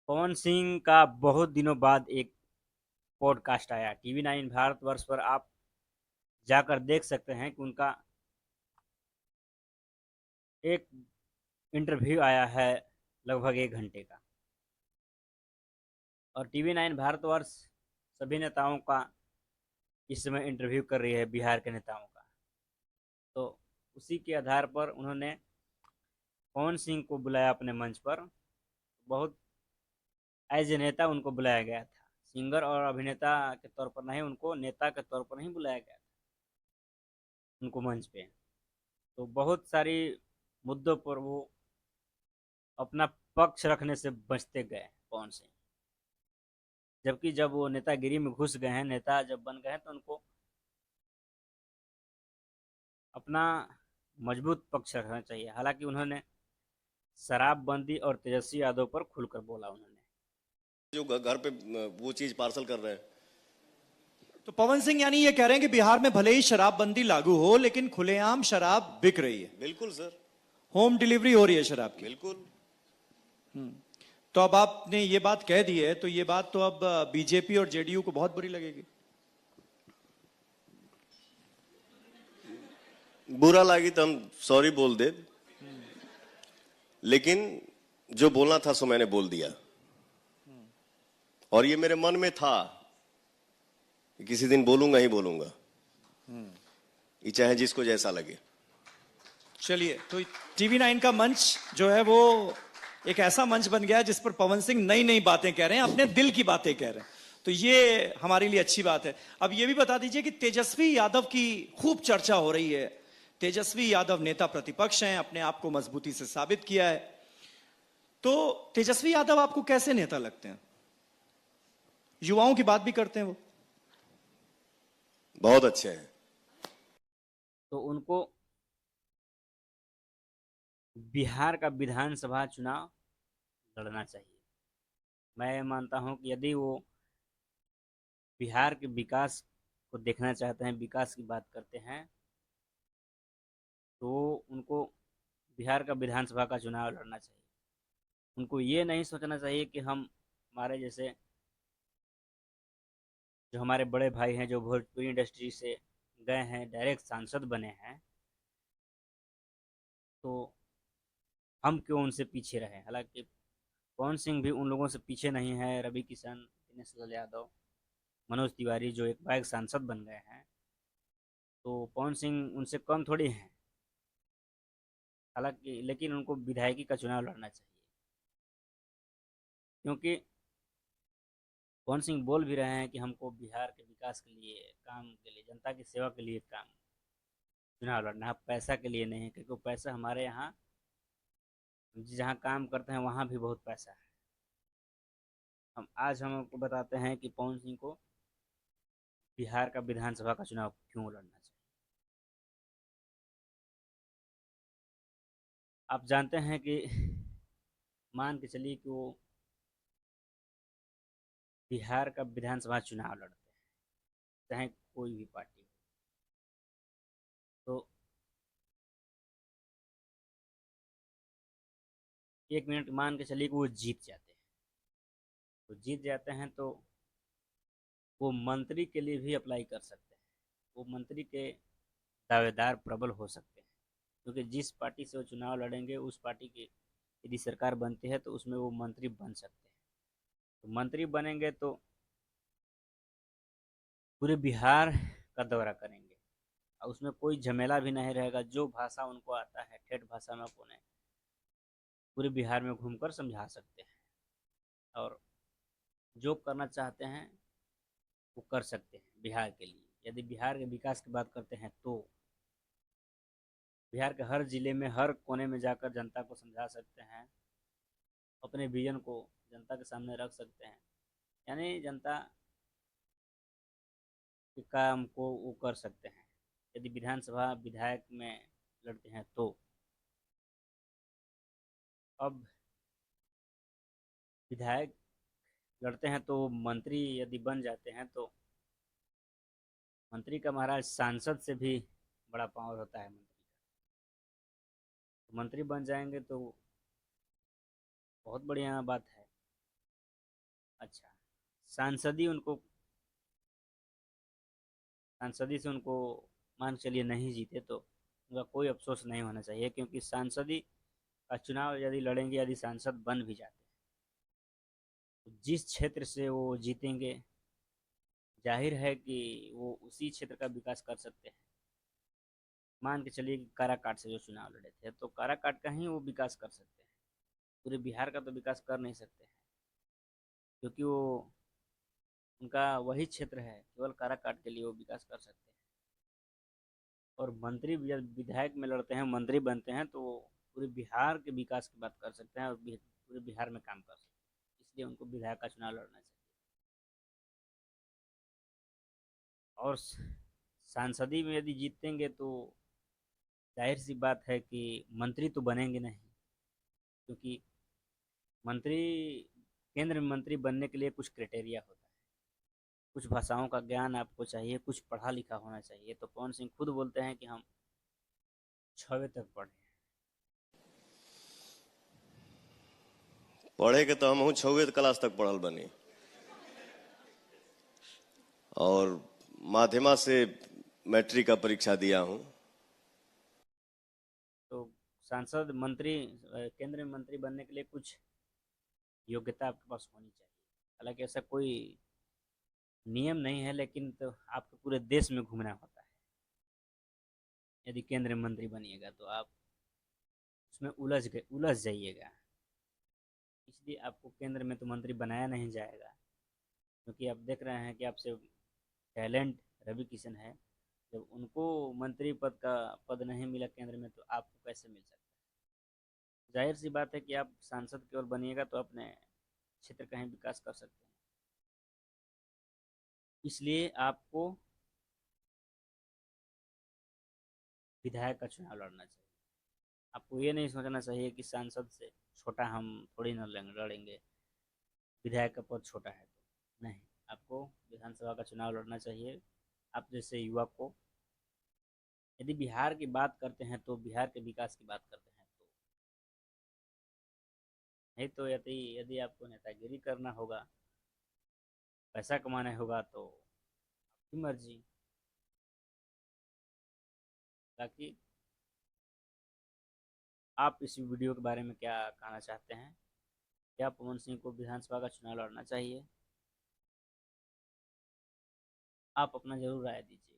पवन सिंह का बहुत दिनों बाद एक पॉडकास्ट आया टीवी 9 भारतवर्ष पर। आप जाकर देख सकते हैं कि उनका एक इंटरव्यू आया है लगभग 1 घंटे का। और टीवी 9 भारतवर्ष सभी नेताओं का इस समय इंटरव्यू कर रही है, बिहार के नेताओं का। तो उसी के आधार पर उन्होंने पवन सिंह को बुलाया अपने मंच पर। बहुत एज ए नेता उनको बुलाया गया था, सिंगर और अभिनेता के तौर पर नहीं, उनको नेता के तौर पर नहीं बुलाया गया था उनको मंच पे। तो बहुत सारी मुद्दों पर वो अपना पक्ष रखने से बचते गए पवन सिंह। जबकि जब वो नेतागिरी में घुस गए हैं, नेता जब बन गए हैं, तो उनको अपना मजबूत पक्ष रखना चाहिए। हालांकि उन्होंने शराबबंदी और तेजस्वी यादव पर खुलकर बोला उन्होंने। जो घर पे वो चीज पार्सल कर रहे हैं। तो पवन सिंह यानी ये कह रहे हैं कि बिहार में भले ही शराबबंदी लागू हो लेकिन खुलेआम शराब बिक रही है। बिल्कुल सर। होम डिलीवरी हो रही है शराब की। बिल्कुल। तो अब आपने ये बात कह दी है तो ये बात तो अब बीजेपी और जेडीयू को बहुत बुरी लगेगी। बुरा लगी तो हम सॉरी बोल दे, लेकिन जो बोलना था सो मैंने बोल दिया। और ये मेरे मन में था कि किसी दिन बोलूंगा ही बोलूंगा, ये चाहे जिसको जैसा लगे। चलिए, तो टीवी 9 का मंच जो है वो एक ऐसा मंच बन गया है जिस पर पवन सिंह नई नई बातें कह रहे हैं, अपने दिल की बातें कह रहे हैं। तो ये हमारे लिए अच्छी बात है। अब ये भी बता दीजिए कि तेजस्वी यादव की खूब चर्चा हो रही है। तेजस्वी यादव नेता प्रतिपक्ष हैं, अपने आप को मजबूती से साबित किया है। तो तेजस्वी यादव आपको कैसे नेता लगते हैं? युवाओं की बात भी करते हैं वो। बहुत अच्छे हैं। तो उनको बिहार का विधानसभा चुनाव लड़ना चाहिए। मैं मानता हूं कि यदि वो बिहार के विकास को देखना चाहते हैं, विकास की बात करते हैं, तो उनको बिहार का विधानसभा का चुनाव लड़ना चाहिए। उनको ये नहीं सोचना चाहिए कि हम, हमारे जैसे जो हमारे बड़े भाई हैं जो भोजपुरी इंडस्ट्री से गए हैं, डायरेक्ट सांसद बने हैं, तो हम क्यों उनसे पीछे रहे। हालांकि पवन सिंह भी उन लोगों से पीछे नहीं है। रवि किशन, दिनेश लाल यादव, मनोज तिवारी जो एक बाइक सांसद बन गए हैं, तो पवन सिंह उनसे कम थोड़ी हैं। हालांकि लेकिन उनको विधायकी का चुनाव लड़ना चाहिए, क्योंकि पवन सिंह बोल भी रहे हैं कि हमको बिहार के विकास के लिए, काम के लिए, जनता की सेवा के लिए काम चुनाव लड़ना है, पैसा के लिए नहीं। क्योंकि पैसा हमारे यहाँ जहाँ काम करते हैं वहाँ भी बहुत पैसा है। हम आपको बताते हैं कि पवन सिंह को बिहार का विधानसभा का चुनाव क्यों लड़ना चाहिए। आप जानते हैं कि मान के चलिए कि वो बिहार का विधानसभा चुनाव लड़ते हैं, चाहे कोई भी पार्टी हो, तो 1 मिनट मान के चलिए कि वो जीत जाते हैं। तो जीत जाते हैं तो वो मंत्री के लिए भी अप्लाई कर सकते हैं। वो मंत्री के दावेदार प्रबल हो सकते हैं, क्योंकि जिस पार्टी से वो चुनाव लड़ेंगे उस पार्टी की यदि सरकार बनती है तो उसमें वो मंत्री बन सकते हैं। तो मंत्री बनेंगे तो पूरे बिहार का दौरा करेंगे, और उसमें कोई झमेला भी नहीं रहेगा। जो भाषा उनको आता है, ठेठ भाषा में उन्हें पूरे बिहार में घूमकर समझा सकते हैं, और जो करना चाहते हैं वो कर सकते हैं बिहार के लिए। यदि बिहार के विकास की बात करते हैं तो बिहार के हर जिले में, हर कोने में जाकर जनता को समझा सकते हैं, अपने विजन को जनता के सामने रख सकते हैं। यानी जनता के काम को वो कर सकते हैं। यदि विधानसभा विधायक में लड़ते हैं तो अब विधायक लड़ते हैं तो मंत्री यदि बन जाते हैं तो मंत्री का महाराज सांसद से भी बड़ा पावर होता है मंत्री का। तो मंत्री बन जाएंगे तो बहुत बढ़िया बात है। अच्छा, सांसदी उनको सांसदी से उनको मान चलिए नहीं जीते तो उनका कोई अफसोस नहीं होना चाहिए, क्योंकि सांसदी का चुनाव यदि लड़ेंगे, यदि सांसद बन भी जाते हैं तो जिस क्षेत्र से वो जीतेंगे, जाहिर है कि वो उसी क्षेत्र का विकास कर सकते हैं। मान के चलिए कि काराकाट से जो चुनाव लड़े थे, तो काराकाट का ही वो विकास कर सकते हैं, पूरे बिहार का तो विकास कर नहीं सकते हैं, क्योंकि वो उनका वही क्षेत्र है, केवल काराकाट के लिए वो विकास कर सकते हैं। और मंत्री जब विधायक में लड़ते हैं, मंत्री बनते हैं, तो वो पूरे बिहार के विकास की बात कर सकते हैं और पूरे बिहार में काम कर सकते हैं, इसलिए उनको विधायक का चुनाव लड़ना चाहिए। और सांसदी में यदि जीतेंगे तो जाहिर सी बात है कि मंत्री तो बनेंगे नहीं, क्योंकि मंत्री केंद्र में मंत्री बनने के लिए कुछ क्राइटेरिया होता है, कुछ भाषाओं का ज्ञान आपको चाहिए, कुछ पढ़ा लिखा होना चाहिए। तो पवन सिंह खुद बोलते हैं कि हम 6वीं तक पढ़े हैं। पढ़े के तो हम हूँ 6वीं क्लास तक पढ़ल बनी, और माध्यमा से मैट्रिक का परीक्षा दिया हूँ। तो सांसद मंत्री केंद्र में मंत्री बनने के लिए कुछ योग्यता आपके पास होनी चाहिए। हालांकि ऐसा कोई नियम नहीं है, लेकिन तो आपको पूरे देश में घूमना होता है। यदि केंद्र में मंत्री बनिएगा तो आप उसमें उलझ जाइएगा, इसलिए आपको केंद्र में तो मंत्री बनाया नहीं जाएगा, क्योंकि आप देख रहे हैं कि आपसे टैलेंट रवि किशन है, जब उनको मंत्री पद का पद नहीं मिला केंद्र में, तो आपको कैसे मिल सकता है। जाहिर सी बात है कि आप सांसद केवल बनिएगा तो अपने क्षेत्र का ही विकास कर सकते हैं, इसलिए आपको विधायक का चुनाव लड़ना चाहिए। आपको ये नहीं सोचना चाहिए कि सांसद से छोटा हम थोड़ी ना लड़ेंगे, विधायक का पद छोटा है तो नहीं। आपको विधानसभा का चुनाव लड़ना चाहिए। आप जैसे युवा को, यदि बिहार की बात करते हैं तो बिहार के विकास की बात करते हैं, तो नहीं तो यदि यदि आपको नेतागिरी करना होगा, पैसा कमाना होगा, तो आपकी मर्जी। ताकि आप इस वीडियो के बारे में क्या कहना चाहते हैं? क्या पवन सिंह को विधानसभा का चुनाव लड़ना चाहिए? आप अपना जरूर राय दीजिए।